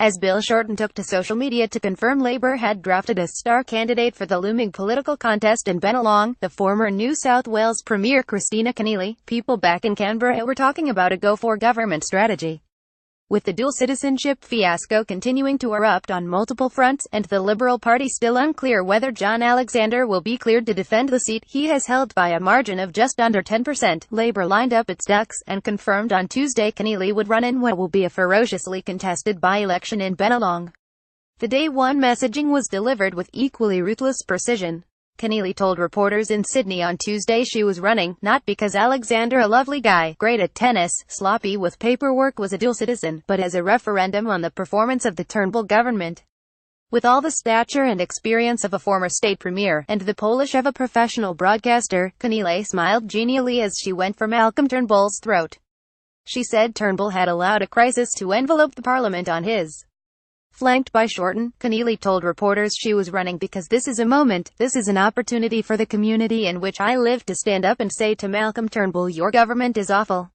as Bill Shorten took to social media to confirm Labour had drafted a star candidate for the looming political contest in Bennelong. The former New South Wales Premier Kristina Keneally, people back in Canberra were talking about a go-for-government strategy. With the dual citizenship fiasco continuing to erupt on multiple fronts, and the Liberal Party still unclear whether John Alexander will be cleared to defend the seat he has held by a margin of just under 10%, Labour lined up its ducks, and confirmed on Tuesday Keneally would run in what will be a ferociously contested by-election in Bennelong. The day one messaging was delivered with equally ruthless precision. Keneally told reporters in Sydney on Tuesday she was running, not because Alexander, a lovely guy, great at tennis, sloppy with paperwork, was a dual citizen, but as a referendum on the performance of the Turnbull government. With all the stature and experience of a former state premier, and the polish of a professional broadcaster, Keneally smiled genially as she went for Malcolm Turnbull's throat. She said Turnbull had allowed a crisis to envelope the parliament on his flanked by Shorten. Keneally told reporters she was running because this is a moment, this is an opportunity for the community in which I live to stand up and say to Malcolm Turnbull, your government is awful.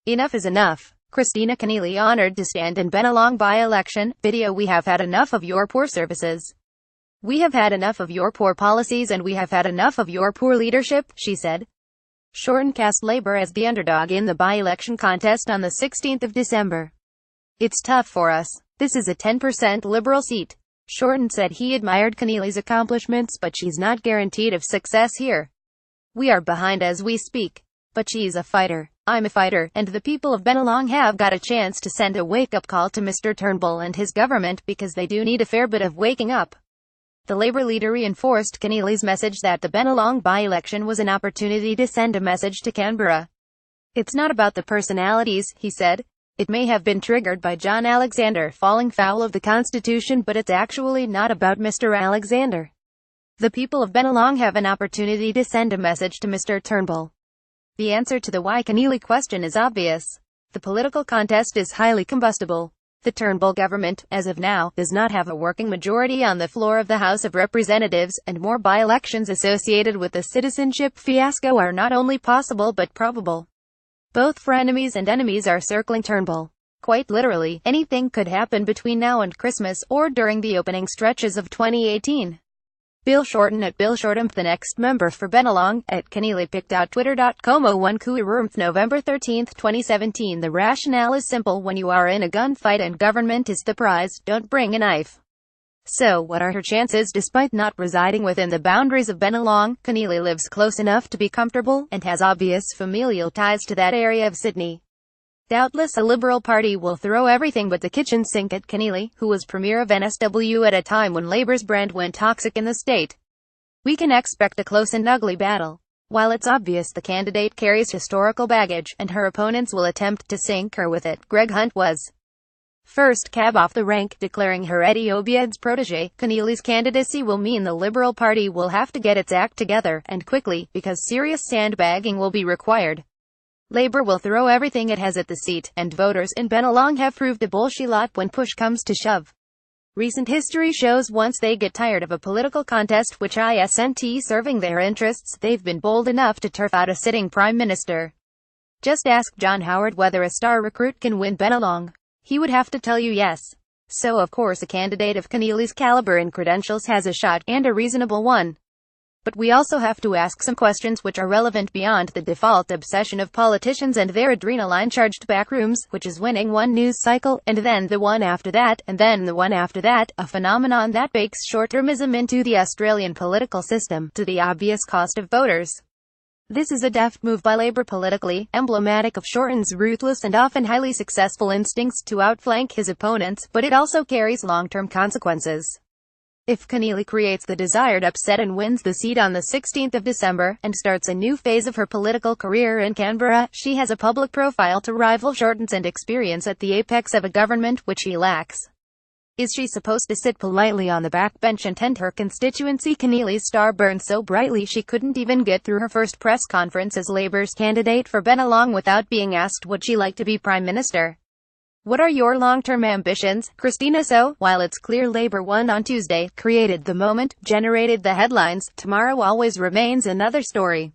Enough is enough. Kristina Keneally honored to stand in Bennelong by-election video. We have had enough of your poor services. We have had enough of your poor policies, and we have had enough of your poor leadership, she said. Shorten cast Labour as the underdog in the by-election contest on the 16th of December. It's tough for us. This is a 10% Liberal seat. Shorten said he admired Keneally's accomplishments, but she's not guaranteed of success here. We are behind as we speak. But she's a fighter. I'm a fighter, and the people of Bennelong have got a chance to send a wake-up call to Mr. Turnbull and his government, because they do need a fair bit of waking up. The Labour leader reinforced Keneally's message that the Bennelong by-election was an opportunity to send a message to Canberra. It's not about the personalities, he said. It may have been triggered by John Alexander falling foul of the Constitution, but it's actually not about Mr. Alexander. The people of Bennelong have an opportunity to send a message to Mr. Turnbull. The answer to the why Keneally question is obvious. The political contest is highly combustible. The Turnbull government, as of now, does not have a working majority on the floor of the House of Representatives, and more by-elections associated with the citizenship fiasco are not only possible but probable. Both frenemies and enemies are circling Turnbull. Quite literally, anything could happen between now and Christmas, or during the opening stretches of 2018. Bill Shorten at Bill Shorten, the next member for Bennelong, at Keneally picked out Twitter.com 01 Kuirumth November 13, 2017. The rationale is simple: when you are in a gunfight and government is the prize, don't bring a knife. So, what are her chances? Despite not residing within the boundaries of Bennelong, Keneally lives close enough to be comfortable, and has obvious familial ties to that area of Sydney. Doubtless a Liberal Party will throw everything but the kitchen sink at Keneally, who was Premier of NSW at a time when Labour's brand went toxic in the state. We can expect a close and ugly battle. While it's obvious the candidate carries historical baggage, and her opponents will attempt to sink her with it, Greg Hunt was first cab off the rank, declaring her Eddie Obied's protege. Keneally's candidacy will mean the Liberal Party will have to get its act together, and quickly, because serious sandbagging will be required. Labour will throw everything it has at the seat, and voters in Bennelong have proved a bullshit lot when push comes to shove. Recent history shows once they get tired of a political contest which isn't serving their interests, they've been bold enough to turf out a sitting Prime Minister. Just ask John Howard whether a star recruit can win Bennelong. He would have to tell you yes. So of course a candidate of Keneally's caliber and credentials has a shot, and a reasonable one. But we also have to ask some questions which are relevant beyond the default obsession of politicians and their adrenaline-charged backrooms, which is winning one news cycle, and then the one after that, and then the one after that, a phenomenon that bakes short-termism into the Australian political system, to the obvious cost of voters. This is a deft move by Labour politically, emblematic of Shorten's ruthless and often highly successful instincts to outflank his opponents, but it also carries long-term consequences. If Keneally creates the desired upset and wins the seat on the 16th of December, and starts a new phase of her political career in Canberra, she has a public profile to rival Shorten's and experience at the apex of a government which he lacks. Is she supposed to sit politely on the backbench and tend her constituency? Keneally's star burned so brightly she couldn't even get through her first press conference as Labour's candidate for Bennelong without being asked would she like to be Prime Minister. What are your long-term ambitions, Kristina? So, while it's clear Labour won on Tuesday, created the moment, generated the headlines, tomorrow always remains another story.